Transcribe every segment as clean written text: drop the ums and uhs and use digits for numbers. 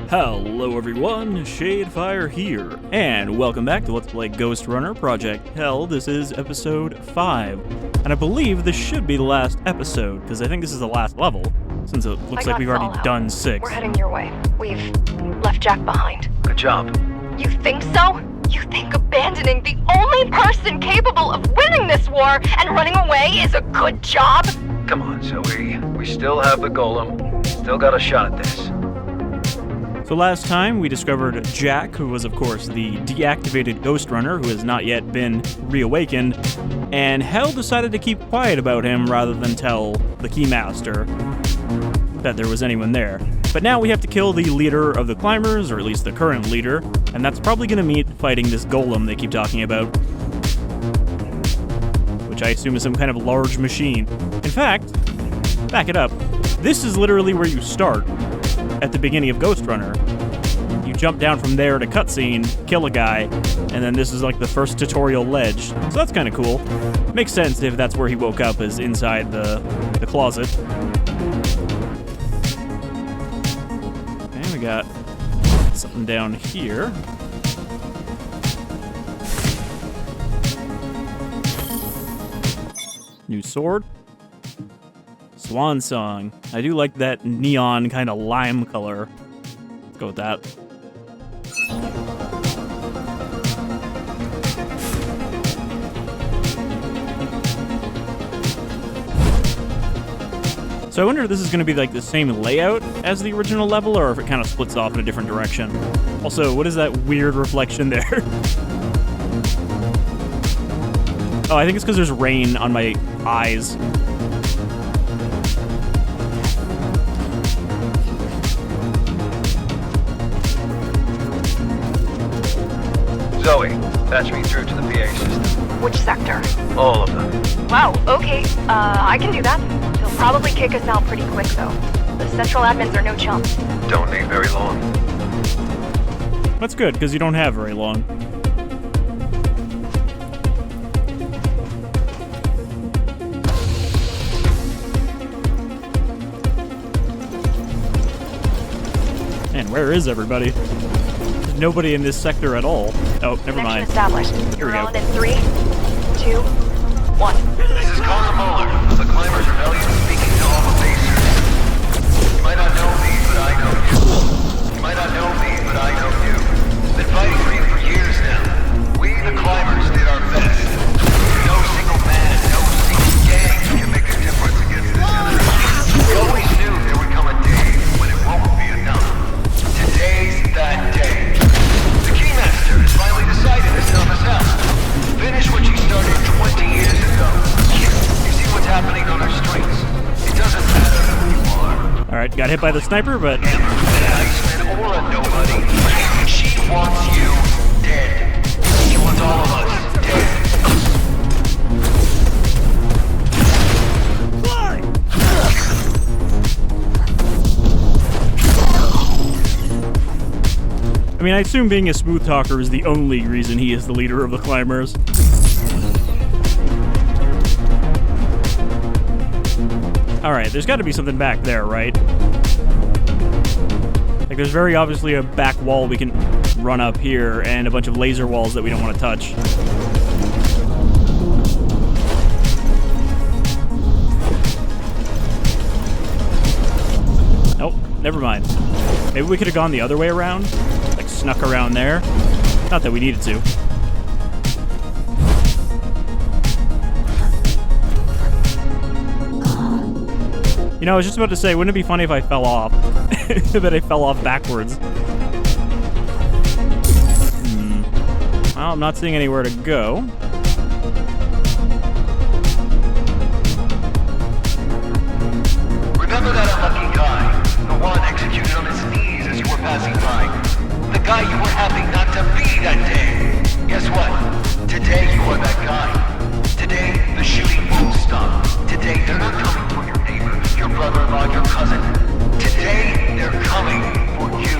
Hello everyone, Shadefyre here, and welcome back to Let's Play Ghostrunner, Project Hel. This is episode 5, and I believe this should be the last episode, because I think this is the last level, since it looks like we've already done 6. We're heading your way. We've left Jack behind. Good job. You think so? You think abandoning the only person capable of winning this war and running away is a good job? Come on, Zoe. We still have the Golem. Still got a shot at this. So last time we discovered Jack, who was of course the deactivated Ghostrunner, who has not yet been reawakened, and Hel decided to keep quiet about him rather than tell the Keymaster that there was anyone there. But now we have to kill the leader of the climbers, or at least the current leader, and that's probably going to mean fighting this Golem they keep talking about, which I assume is some kind of large machine. In fact, back it up, this is literally where you start at the beginning of Ghostrunner. You jump down from there to cutscene, kill a guy, and then this is like the first tutorial ledge. So that's kind of cool. Makes sense if that's where he woke up, is inside the closet. Okay, we got something down here. New sword. Swan Song. I do like that neon kind of lime color. Let's go with that. So I wonder if this is going to be like the same layout as the original level, or if it kind of splits off in a different direction. Also, what is that weird reflection there? Oh, I think it's because there's rain on my eyes. Zoe, patch me through to the PA system. Which sector? All of them. Wow, okay. I can do that. They'll probably kick us out pretty quick, though. The central admins are no chumps. Don't need very long. That's good, because you don't have very long. Man, where is everybody? There's nobody in this sector at all. Oh, never mind. Established. Here we go. On in 3, 2, 1. This is Golem of the Climbers Rebellion speaking to all the basers. You might not know me, but I know you. You might not know me, but I know you. Been fighting for you for years now. We, the Climbers, did our best. No single man, no single gang can make a difference against this enemy. We always knew there would come a day when it won't be enough. Today's that day. The Keymaster has finally decided to help us out. Finish what you started 20 years ago. You see what's happening on our streets. It doesn't matter who you are. Alright, got hit by the sniper, but... Amber, an Iceman, or a nobody. She wants you dead. She wants all of us dead. I mean, I assume being a smooth talker is the only reason he is the leader of the climbers. Alright, there's gotta be something back there, right? Like, there's very obviously a back wall we can run up here, and a bunch of laser walls that we don't want to touch. Nope, never mind. Maybe we could have gone the other way around? Like, snuck around there? Not that we needed to. You know, I was just about to say, wouldn't it be funny if I fell off? But I fell off backwards. Well, I'm not seeing anywhere to go. Remember that unlucky guy? The one executed on his knees as you were passing by? The guy you were happy not to be that day? Guess what? Today you are that guy. Today the shooting won't stop. Today they're not coming for your neighbor, your brother-in-law, your cousin. Today they're coming for you.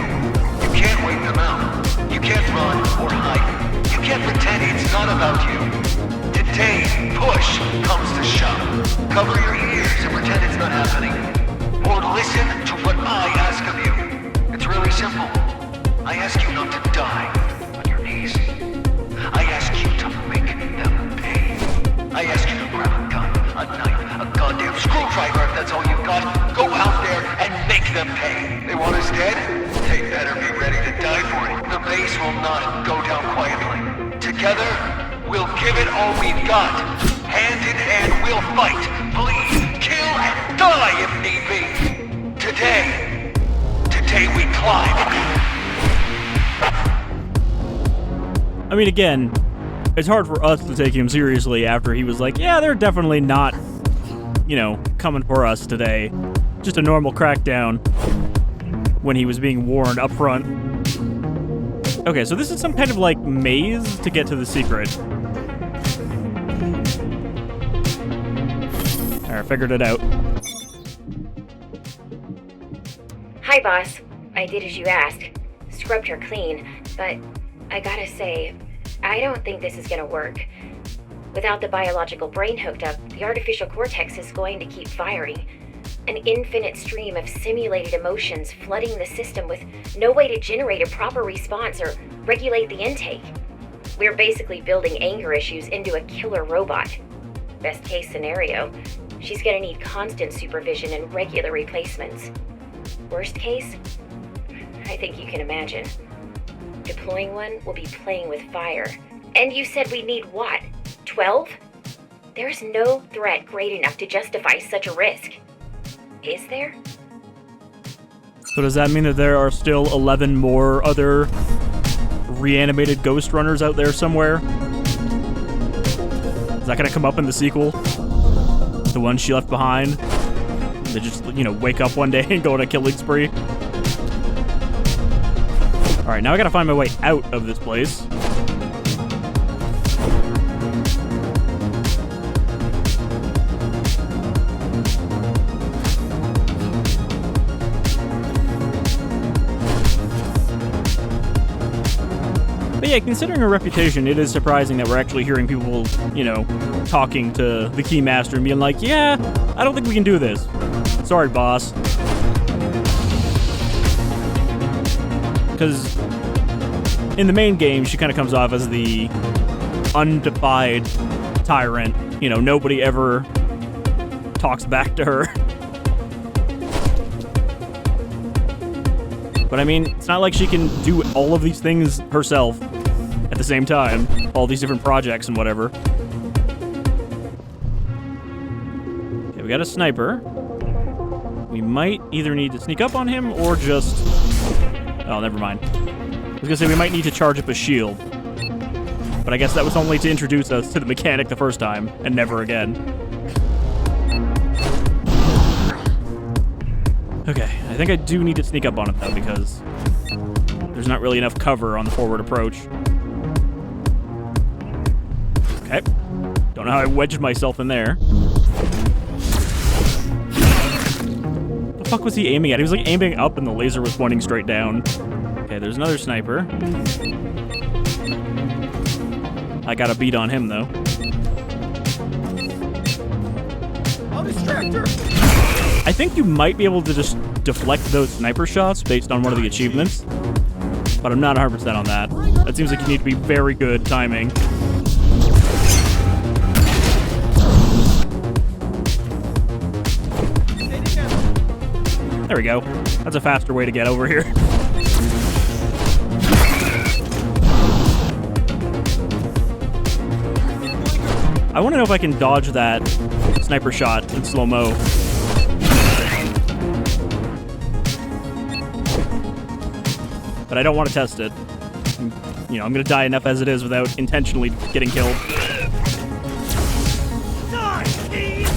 You can't wait them out. You can't run or hide. You can't pretend it's not about you. ask you not to die on your knees. I ask you to make them pay. I ask you to grab a gun, a knife, a goddamn screwdriver if that's all you got. Go out there and make them pay. They want us dead? They better be ready to die for it. The base will not go down quietly. Together, we'll give it all we've got. Hand in hand, we'll fight, bleed, kill, and die if need be. Today we climb. I mean, again, it's hard for us to take him seriously after he was like, yeah, they're definitely not, coming for us today. Just a normal crackdown when he was being warned up front. Okay, so this is some kind of, maze to get to the secret. Alright, figured it out. Hi, boss. I did as you asked. Scrubbed her clean, but I gotta say, I don't think this is gonna work. Without the biological brain hooked up, the artificial cortex is going to keep firing. An infinite stream of simulated emotions flooding the system with no way to generate a proper response or regulate the intake. We're basically building anger issues into a killer robot. Best case scenario, she's gonna need constant supervision and regular replacements. Worst case, I think you can imagine. Deploying one will be playing with fire. And you said we'd need what? 12? There's no threat great enough to justify such a risk. Is there? So does that mean that there are still 11 more other reanimated Ghostrunners out there somewhere? Is that gonna come up in the sequel? The one she left behind? They just, wake up one day and go on a killing spree? Alright, now I gotta find my way out of this place. But yeah, considering her reputation, it is surprising that we're actually hearing people, talking to the Keymaster and being like, yeah, I don't think we can do this. Sorry, boss. Because in the main game, she kind of comes off as the undefied tyrant. Nobody ever talks back to her. But I mean, it's not like she can do all of these things herself at the same time. All these different projects and whatever. Okay, we got a sniper. We might either need to sneak up on him or just... Oh, never mind. I was gonna say we might need to charge up a shield. But I guess that was only to introduce us to the mechanic the first time, and never again. Okay, I think I do need to sneak up on him, though, because there's not really enough cover on the forward approach. Okay. Don't know how I wedged myself in there. What the fuck was he aiming at? He was, aiming up, and the laser was pointing straight down. Okay, there's another sniper. I got a beat on him, though. I'll distract her. I think you might be able to just deflect those sniper shots based on one of the achievements, but I'm not 100% on that. That seems like you need to be very good timing. There we go. That's a faster way to get over here. I want to know if I can dodge that sniper shot in slow-mo. But I don't want to test it. I'm going to die enough as it is without intentionally getting killed. Die, Steve!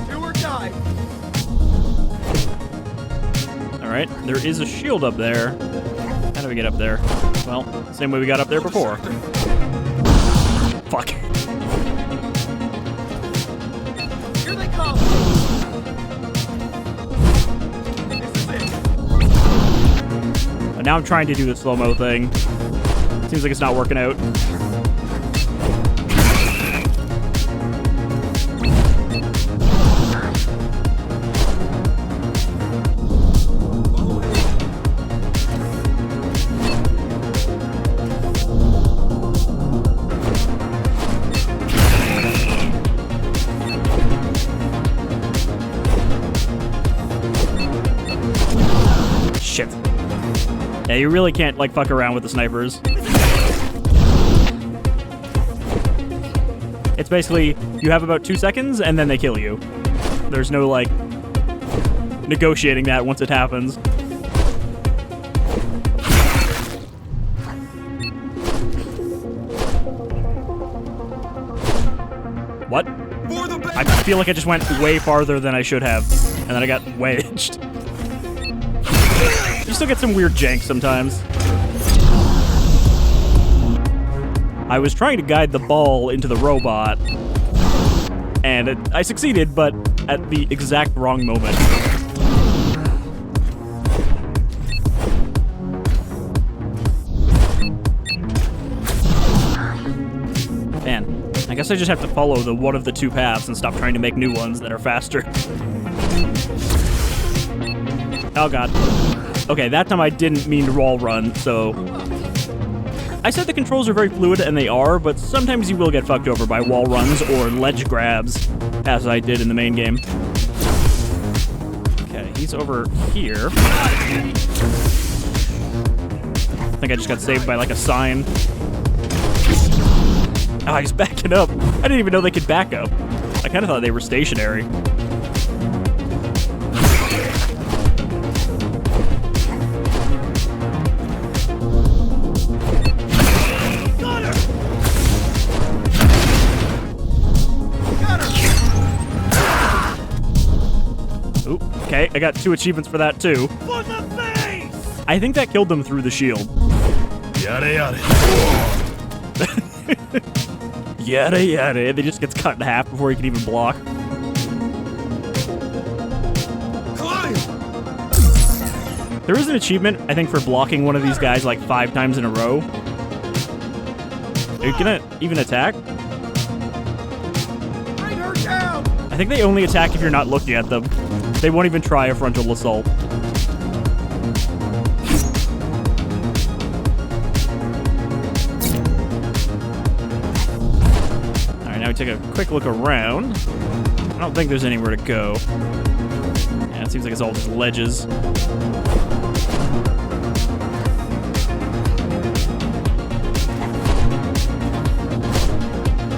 Do or die. Alright, there is a shield up there. How do we get up there? Well, same way we got up there before. Fuck. Here they come. This is it. Now I'm trying to do the slow-mo thing. Seems like it's not working out. Shit. Yeah, you really can't, like, fuck around with the snipers. It's basically, you have about 2 seconds, and then they kill you. There's no, like, negotiating that once it happens. What? I feel like I just went way farther than I should have, and then I got wedged. You still get some weird jank sometimes. I was trying to guide the ball into the robot, and I succeeded, but at the exact wrong moment. Man, I guess I just have to follow the one of the two paths and stop trying to make new ones that are faster. Oh god. Okay, that time I didn't mean to wall run, so... I said the controls are very fluid, and they are, but sometimes you will get fucked over by wall runs or ledge grabs, as I did in the main game. Okay, he's over here. I think I just got saved by, like, a sign. Oh, he's backing up. I didn't even know they could back up. I kind of thought they were stationary. Ooh, okay, I got 2 achievements for that, too. For the face! I think that killed them through the shield. Yada yada. Yada yada. They just gets cut in half before he can even block. Climb! There is an achievement, I think, for blocking one of these guys like 5 times in a row. Are you gonna even attack? Bring her down! I think they only attack if you're not looking at them. They won't even try a frontal assault. Alright, now we take a quick look around. I don't think there's anywhere to go. Yeah, it seems like it's all just ledges.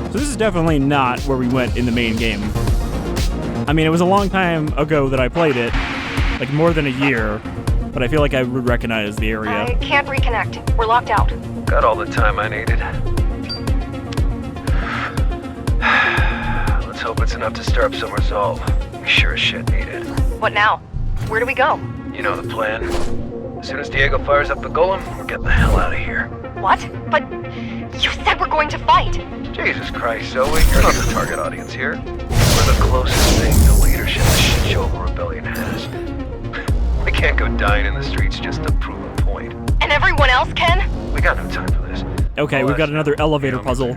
So this is definitely not where we went in the main game. I mean, it was a long time ago that I played it, like more than a year, but I feel like I would recognize the area. I can't reconnect. We're locked out. Got all the time I needed. Let's hope it's enough to stir up some resolve. We sure as shit need it. What now? Where do we go? You know the plan. As soon as Diego fires up the Golem, we're getting the hell out of here. What? But you said we're going to fight. Jesus Christ, Zoe, you're not the target audience here. We're the closest thing to leadership the shit show of a rebellion has. We can't go dying in the streets just to prove a point. And everyone else can? We got no time for this. Okay, we've got another elevator puzzle.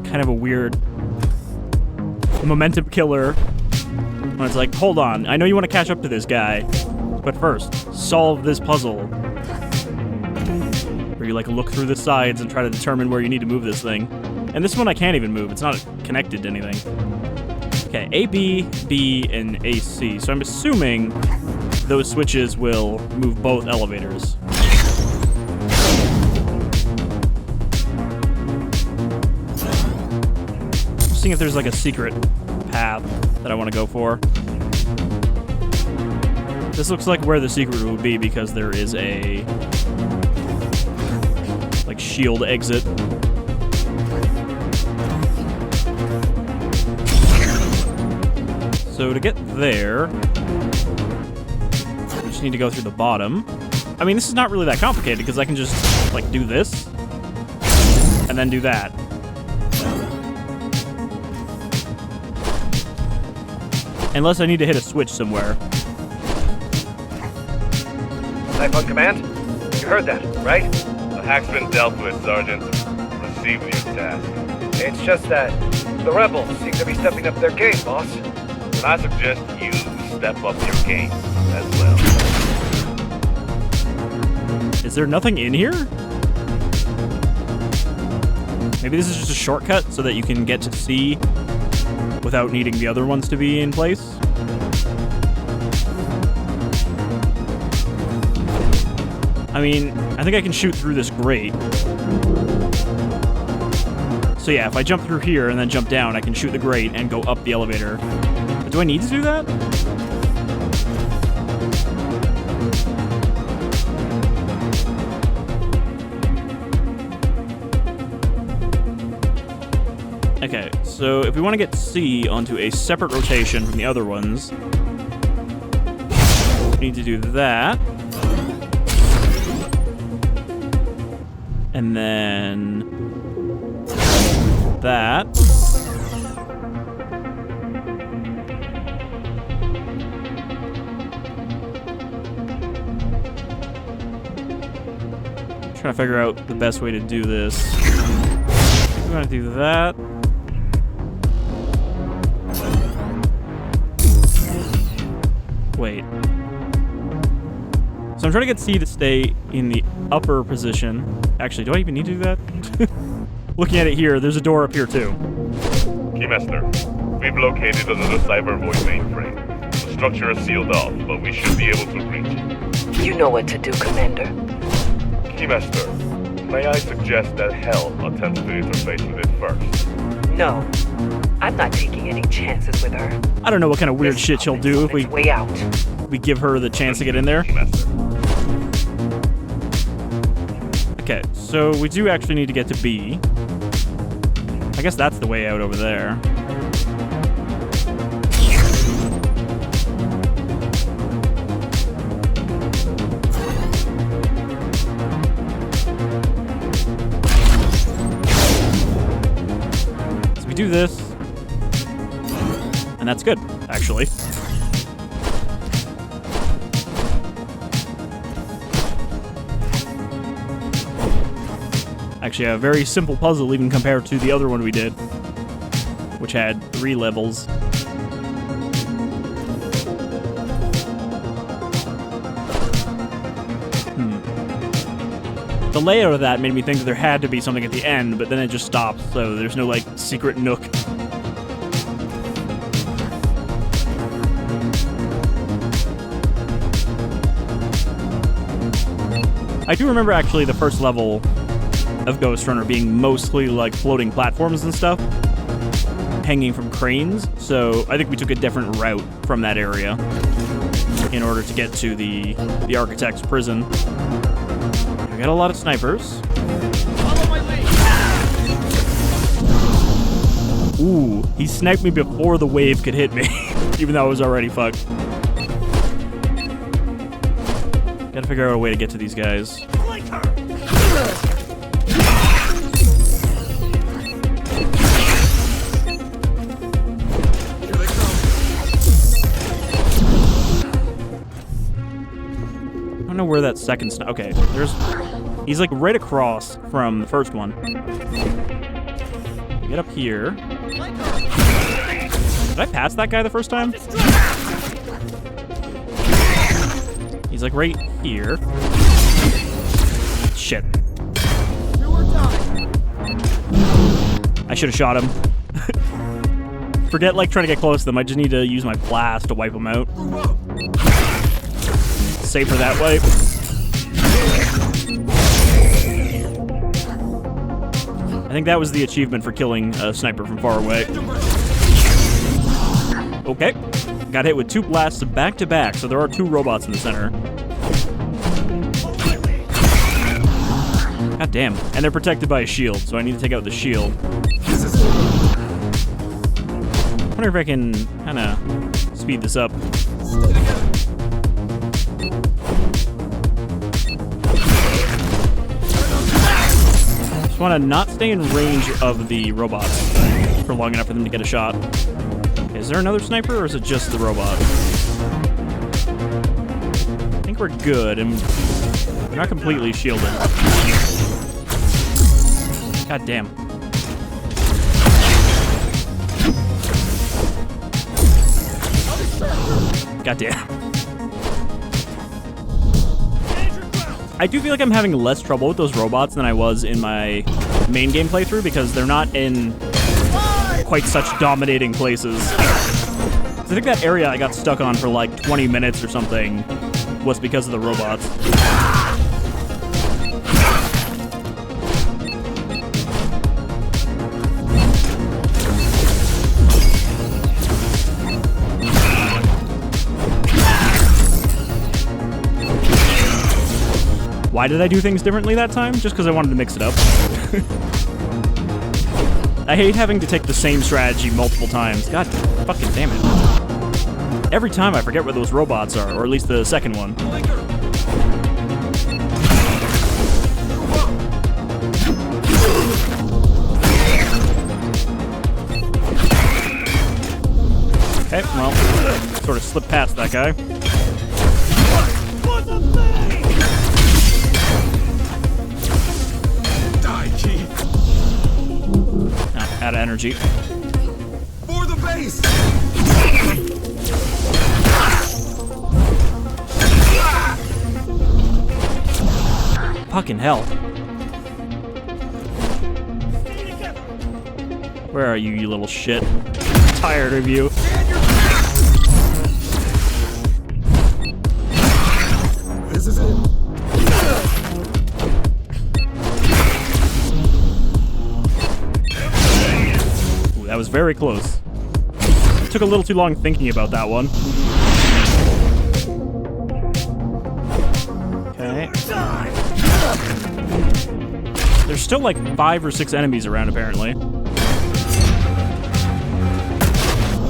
Kind of a weird momentum killer. When it's like, hold on, I know you want to catch up to this guy, but first, solve this puzzle. Where you like look through the sides and try to determine where you need to move this thing. And this one I can't even move, it's not connected to anything. Okay, A, B, B, and AC. So I'm assuming those switches will move both elevators. Just seeing if there's like a secret path that I want to go for. This looks like where the secret would be because there is a like shield exit. So to get there, we just need to go through the bottom. I mean, this is not really that complicated because I can just like do this and then do that. Unless I need to hit a switch somewhere. Knife on command? You heard that, right? The hack's been dealt with, Sergeant. Proceed with your task. It's just that the rebels seem to be stepping up their game, boss. And I suggest you step up your game as well. Is there nothing in here? Maybe this is just a shortcut so that you can get to see without needing the other ones to be in place. I mean, I think I can shoot through this grate. So yeah, if I jump through here and then jump down, I can shoot the grate and go up the elevator. But do I need to do that? Okay, so if we want to get C onto a separate rotation from the other ones, we need to do that. And then that. Trying to figure out the best way to do this. We're gonna do that. Wait. So I'm trying to get C to stay in the upper position. Actually, do I even need to do that? Looking at it here, there's a door up here too. Keymaster, we've located another cyber void mainframe. The structure is sealed off, but we should be able to reach it. You know what to do, Commander. Keymaster, may I suggest that Hel attempts to interface with it first? No, I'm not taking any chances with her. I don't know what kind of weird shit she'll do if Way out. we give her the chance to get in there. Keymaster. Okay, so we do actually need to get to B. I guess that's the way out over there. So we do this, and that's good, actually. Actually, a very simple puzzle even compared to the other one we did, which had 3 levels. The layout of that made me think that there had to be something at the end, but then it just stops, so there's no, like, secret nook. I do remember, actually, the first level of Ghostrunner being mostly like floating platforms and stuff, hanging from cranes, so I think we took a different route from that area in order to get to the architect's prison. We got a lot of snipers. Follow my lead. Ooh, he sniped me before the wave could hit me, even though I was already fucked. Gotta figure out a way to get to these guys. Flank her. I don't know where that second sniper... Okay, he's like right across from the first one. Get up here. Did I pass that guy the first time? He's like right here. Shit. I should have shot him. Forget like trying to get close to them. I just need to use my blast to wipe them out. Safer that way. I think that was the achievement for killing a sniper from far away. Okay. Got hit with 2 blasts back to back, so there are 2 robots in the center. God damn. And they're protected by a shield, so I need to take out the shield. I wonder if I can kind of speed this up. Just want to not stay in range of the robots for long enough for them to get a shot. Is there another sniper, or is it just the robot? I think we're good, and we're not completely shielded. God damn. God damn. I do feel like I'm having less trouble with those robots than I was in my main game playthrough, because they're not in quite such dominating places. I think that area I got stuck on for like 20 minutes or something was because of the robots. Why did I do things differently that time? Just because I wanted to mix it up. I hate having to take the same strategy multiple times. God fucking damn it. Every time I forget where those robots are, or at least the second one. Okay, well, sort of slipped past that guy. Out of energy. For the base! Fucking hell. Where are you, you little shit? I'm tired of you. This is it. That was very close. Took a little too long thinking about that one. Okay. There's still like 5 or 6 enemies around, apparently.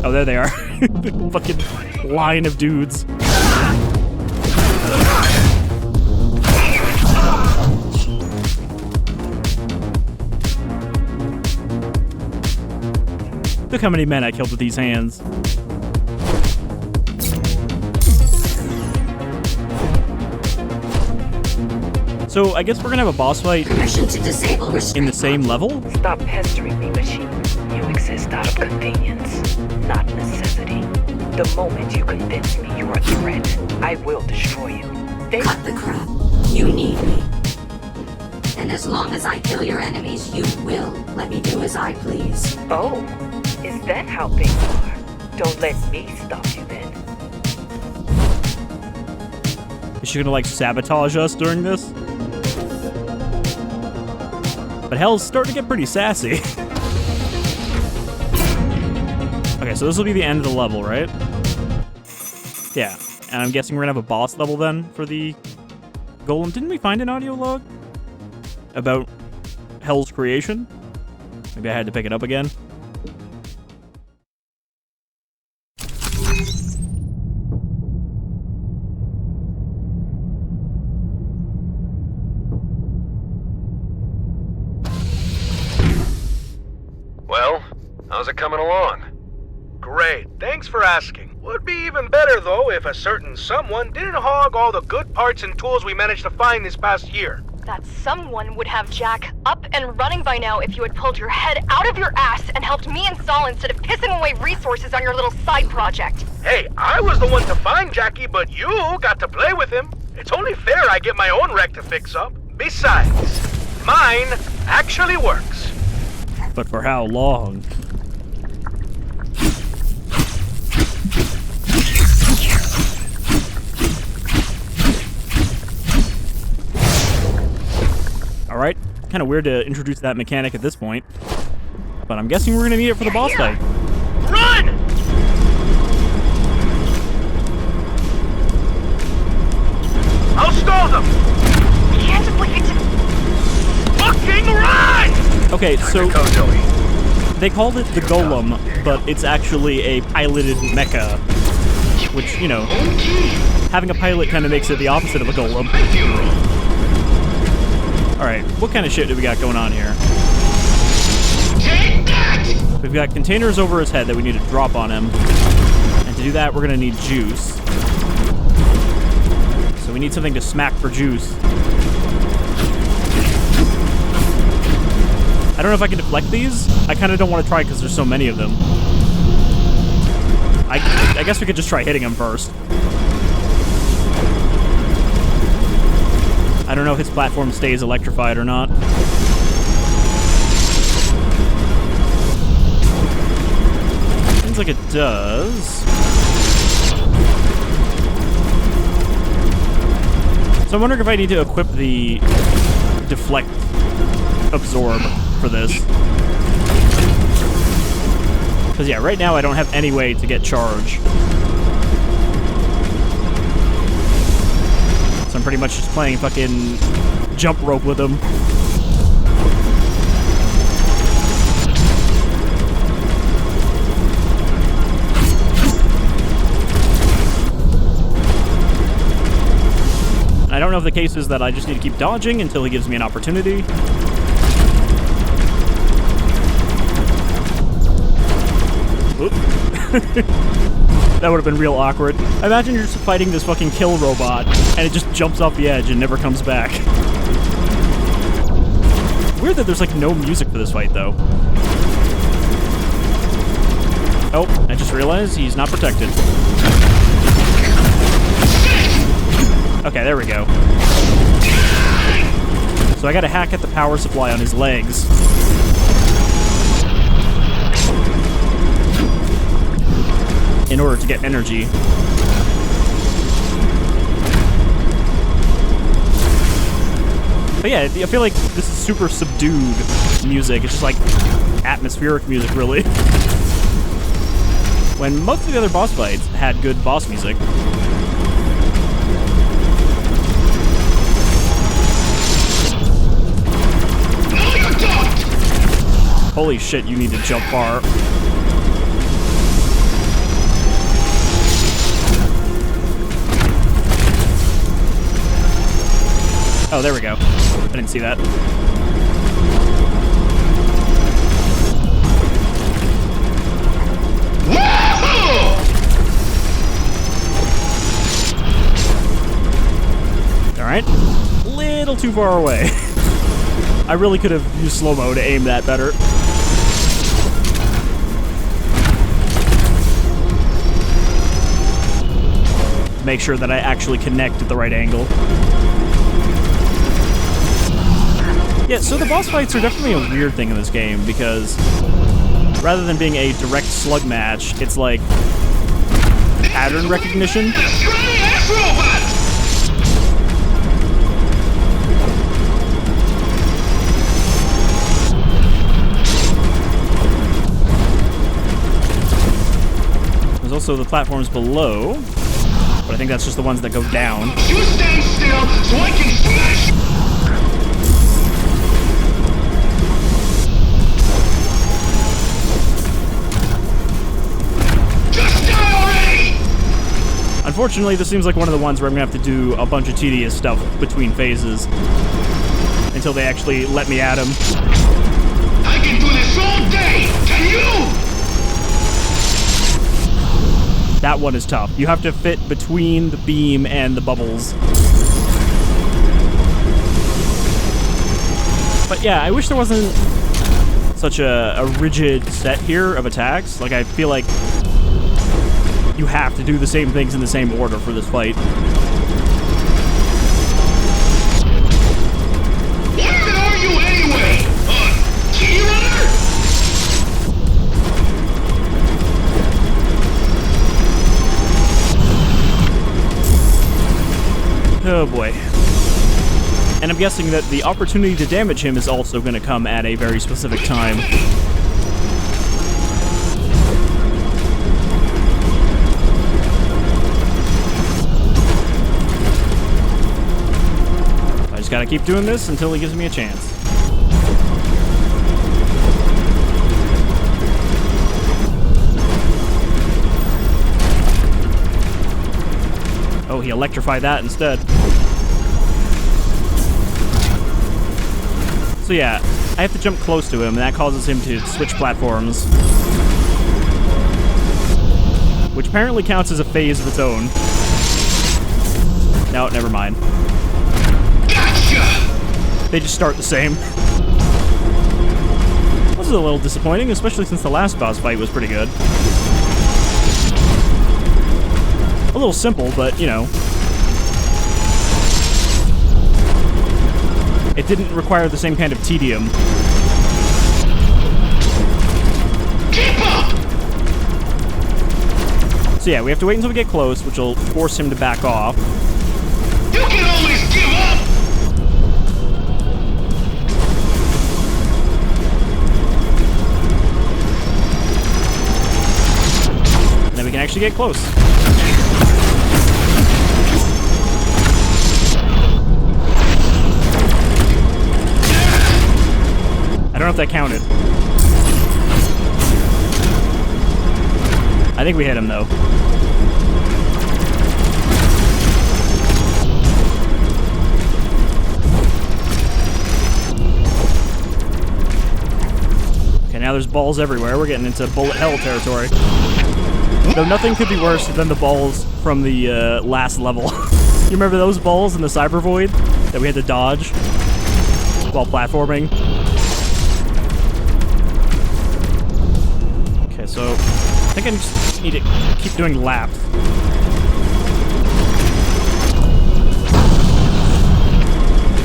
Oh, there they are. The fucking line of dudes. Look how many men I killed with these hands. So I guess we're gonna have a boss fight in the same level? Stop pestering me, machine. You exist out of convenience, not necessity. The moment you convince me you're a threat, I will destroy you. Cut the crap. You need me. And as long as I kill your enemies, you will let me do as I please. Oh, is that how things are? Don't let me stop you then. Is she gonna like sabotage us during this? But Hel's starting to get pretty sassy. Okay, so this will be the end of the level, right? Yeah, and I'm guessing we're gonna have a boss level then for the Golem. Didn't we find an audio log about Hel's creation? Maybe I had to pick it up again. Well, how's it coming along? Great, thanks for asking. Would be even better, though, if a certain someone didn't hog all the good parts and tools we managed to find this past year. That someone would have Jack up and running by now if you had pulled your head out of your ass and helped me install instead of pissing away resources on your little side project. Hey, I was the one to find Jackie, but you got to play with him. It's only fair I get my own wreck to fix up. Besides, mine actually works. But for how long? Alright, kind of weird to introduce that mechanic at this point. But I'm guessing we're gonna need it for the boss fight. Run! I'll stall them! You can't just leave it to... Fucking run! Okay, so Go, Joey. they called it the Golem, but it's actually a piloted mecha. Which, you know, having a pilot kind of makes it the opposite of a Golem. Alright, what kind of shit do we got going on here? We've got containers over his head that we need to drop on him. And to do that, we're gonna need juice. So we need something to smack for juice. I don't know if I can deflect these. I kind of don't want to try because there's so many of them. I guess we could just try hitting him first. I don't know if his platform stays electrified or not. Seems like it does. So I'm wondering if I need to equip the deflect absorb for this. Because yeah, right now I don't have any way to get charge. So I'm pretty much just playing fucking jump rope with him. I don't know if the case is that I just need to keep dodging until he gives me an opportunity. That would have been real awkward. Imagine you're just fighting this fucking kill robot, and it just jumps off the edge and never comes back. Weird that there's like no music for this fight, though. Oh, I just realized he's not protected. Okay, there we go. So I gotta hack at the power supply on his legs. In order to get energy. But yeah, I feel like this is super subdued music. It's just like atmospheric music, really. When most of the other boss fights had good boss music. Holy shit, you need to jump far. Oh, there we go. I didn't see that. Alright. Little too far away. I really could have used slow-mo to aim that better. Make sure that I actually connect at the right angle. Yeah, so the boss fights are definitely a weird thing in this game, because rather than being a direct slug match, it's like pattern recognition. There's also the platforms below, but I think that's just the ones that go down. You stay still so I can smash. Unfortunately, this seems like one of the ones where I'm gonna have to do a bunch of tedious stuff between phases until they actually let me at him. I can do this all day! Can you? That one is tough. You have to fit between the beam and the bubbles. But yeah, I wish there wasn't such a rigid set here of attacks. Like, I feel like you have to do the same things in the same order for this fight. What are you anyway? Keymaster? Oh boy. And I'm guessing that the opportunity to damage him is also going to come at a very specific time. Gotta keep doing this until he gives me a chance. Oh, he electrified that instead. So yeah, I have to jump close to him, and that causes him to switch platforms. Which apparently counts as a phase of its own. No, never mind. They just start the same. This is a little disappointing, especially since the last boss fight was pretty good. A little simple, but, you know. It didn't require the same kind of tedium. Keep up! So yeah, we have to wait until we get close, which will force him to back off. You can always give up! And then we can actually get close. I don't know if that counted. I think we hit him, though. Okay, now there's balls everywhere. We're getting into bullet hell territory. Though nothing could be worse than the balls from the last level. You remember those balls in the cyber void that we had to dodge while platforming? Okay, so I think I just need to keep doing laps.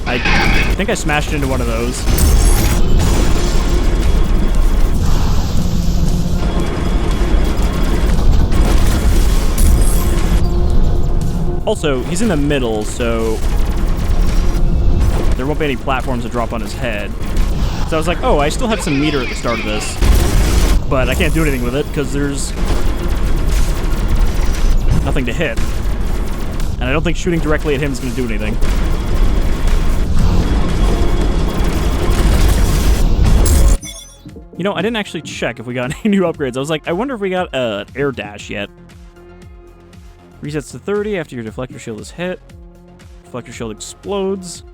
I think I smashed into one of those. Also, he's in the middle, so there won't be any platforms to drop on his head. So I was like, oh, I still have some meter at the start of this. But I can't do anything with it because there's nothing to hit. And I don't think shooting directly at him is going to do anything. You know, I didn't actually check if we got any new upgrades. I was like, I wonder if we got an air dash yet. Resets to 30 after your deflector shield is hit. Deflector shield explodes.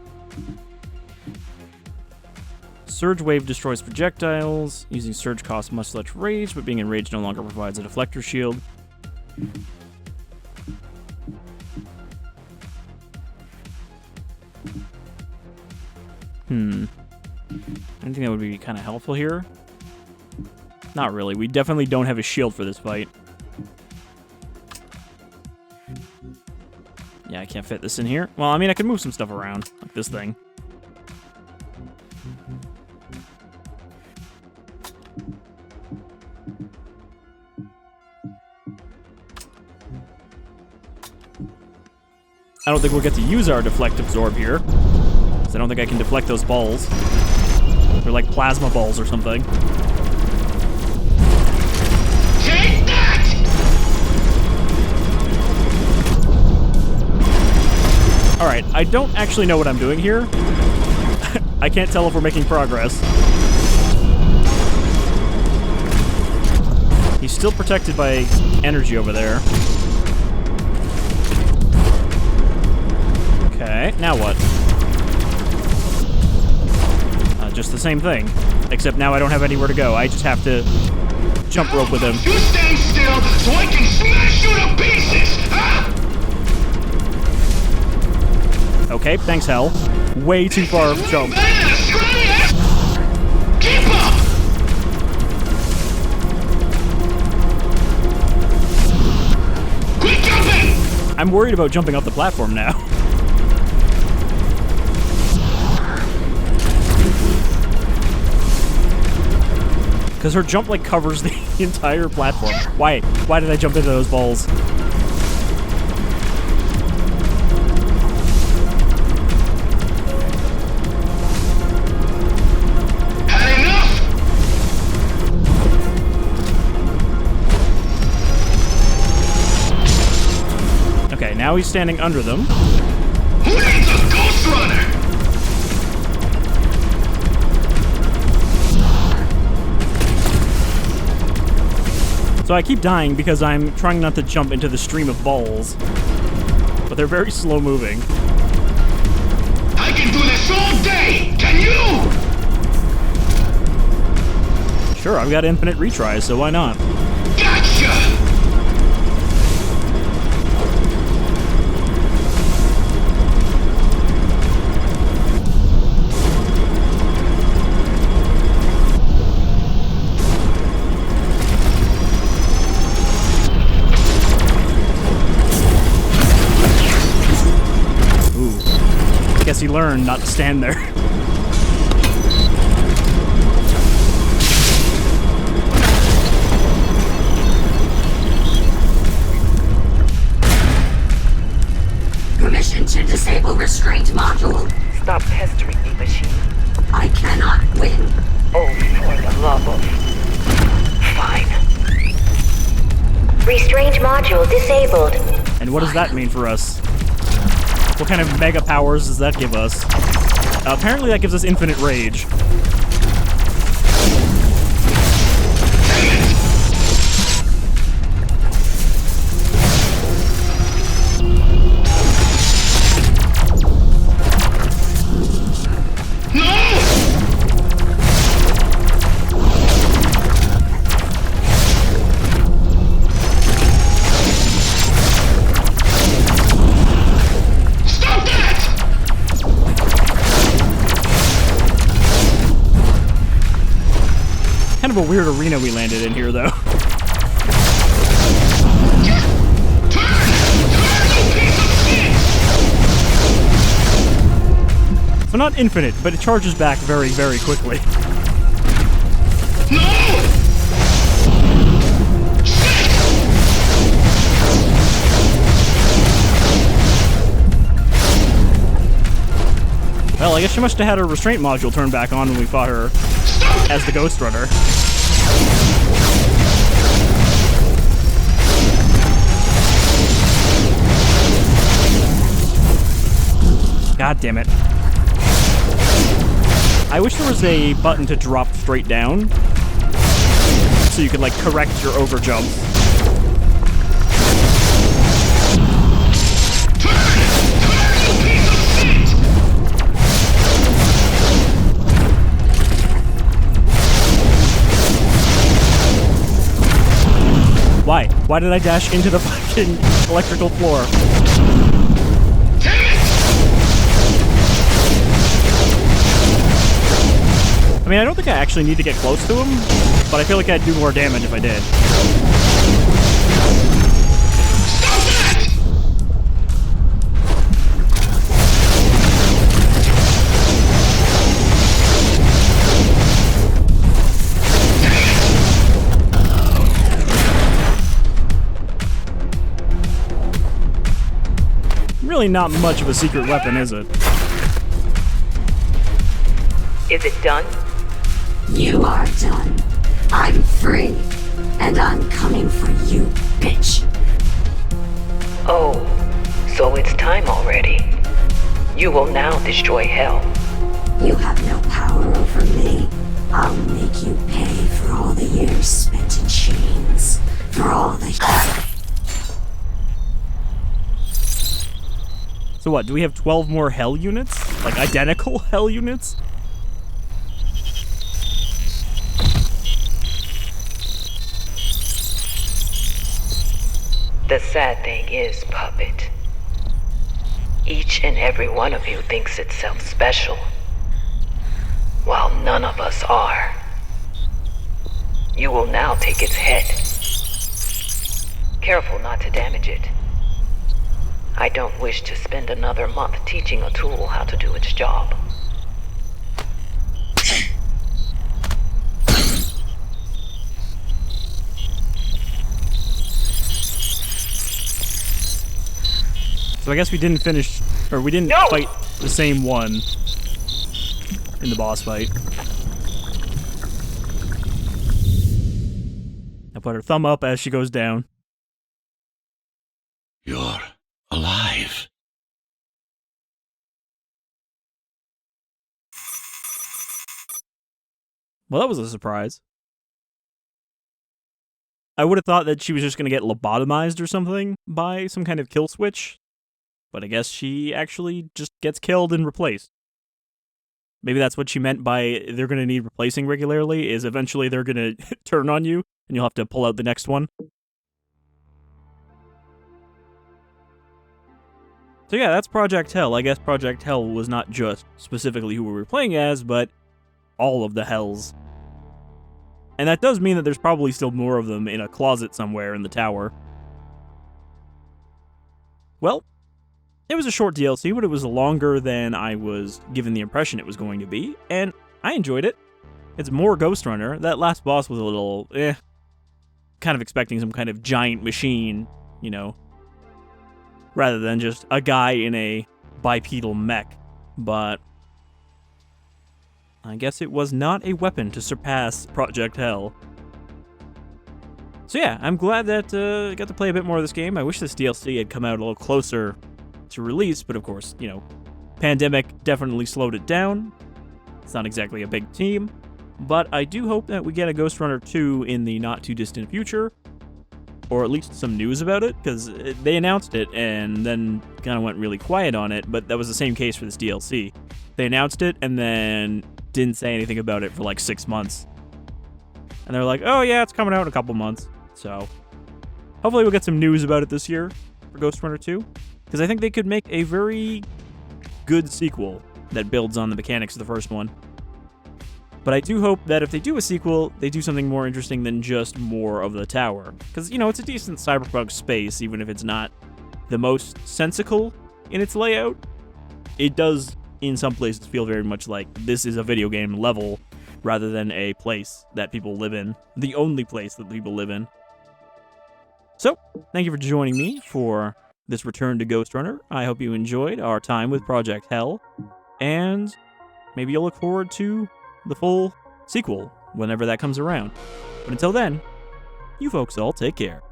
Surge wave destroys projectiles. Using surge costs much less rage, but being enraged no longer provides a deflector shield. Anything that would be kind of helpful here? Not really. We definitely don't have a shield for this fight. Yeah, I can't fit this in here. Well, I mean, I could move some stuff around, like this thing. I don't think we'll get to use our deflect absorb here, because I don't think I can deflect those balls. They're like plasma balls or something. Take that! Alright, I don't actually know what I'm doing here. I can't tell if we're making progress. He's still protected by energy over there. Okay, now what? Just the same thing. Except now I don't have anywhere to go. I just have to jump rope with him. You stand still so I can smash you to pieces! Huh? Okay, thanks, Hel. Way too far jump. Keep up! Quit jumping! I'm worried about jumping off the platform now. Because her jump, like, covers the entire platform. Why? Why did I jump into those balls? Had enough! Okay, now he's standing under them. Who needs a Ghostrunner? So I keep dying because I'm trying not to jump into the stream of balls. But they're very slow moving. I can do this all day! Can you? Sure, I've got infinite retries, so why not? Gotcha! Guess he learned not to stand there. Stop pestering me, machine. I cannot win. Oh, for the love of... Fine. Restraint module disabled. And what does that mean for us? What kind of mega powers does that give us? Apparently that gives us infinite rage. Kind of a weird arena we landed in here, though. So not infinite, but it charges back very, very quickly. Well, I guess she must have had her restraint module turned back on when we fought her as the Ghostrunner. God damn it. I wish there was a button to drop straight down so you could, like, correct your overjumps. Why? Why did I dash into the fucking electrical floor? I mean, I don't think I actually need to get close to him, but I feel like I'd do more damage if I did. Really not much of a secret weapon, is it? Is it done? You are done. I'm free. And I'm coming for you, bitch. Oh, so it's time already. You will now destroy Hel. You have no power over me. I'll make you pay for all the years spent in chains. For all the... So what, do we have 12 more Hel units? Like, identical Hel units? The sad thing is, Puppet, each and every one of you thinks itself special, while none of us are. You will now take its head. Careful not to damage it. I don't wish to spend another month teaching a tool how to do its job. So I guess we didn't finish, or we didn't fight the same one in the boss fight. I put her thumb up as she goes down. You're alive. Well, that was a surprise. I would have thought that she was just going to get lobotomized or something by some kind of kill switch. But I guess she actually just gets killed and replaced. Maybe that's what she meant by they're going to need replacing regularly, is eventually they're going to turn on you, and you'll have to pull out the next one. So yeah, that's Project Hel. I guess Project Hel was not just specifically who we were playing as, but all of the Hels. And that does mean that there's probably still more of them in a closet somewhere in the tower. Well, it was a short DLC, but it was longer than I was given the impression it was going to be, and I enjoyed it. It's more Ghostrunner. That last boss was a little, kind of expecting some kind of giant machine, you know, rather than just a guy in a bipedal mech. But I guess it was not a weapon to surpass Project Hel. So yeah, I'm glad that I got to play a bit more of this game. I wish this DLC had come out a little closer to release, but of course, you know, pandemic definitely slowed it down. It's not exactly a big team, but I do hope that we get a Ghostrunner 2 in the not-too-distant future, or at least some news about it, because they announced it and then kind of went really quiet on it, but that was the same case for this DLC. They announced it and then didn't say anything about it for like 6 months. And they're like, oh yeah, it's coming out in a couple months. So hopefully we'll get some news about it this year for Ghostrunner 2, because I think they could make a very good sequel that builds on the mechanics of the first one. But I do hope that if they do a sequel, they do something more interesting than just more of the tower. Because, you know, it's a decent cyberpunk space, even if it's not the most sensical in its layout. It does, in some places, feel very much like this is a video game level rather than a place that people live in. The only place that people live in. So, thank you for joining me for this return to Ghostrunner. I hope you enjoyed our time with Project Hel, and maybe you'll look forward to the full sequel whenever that comes around. But until then, you folks all take care.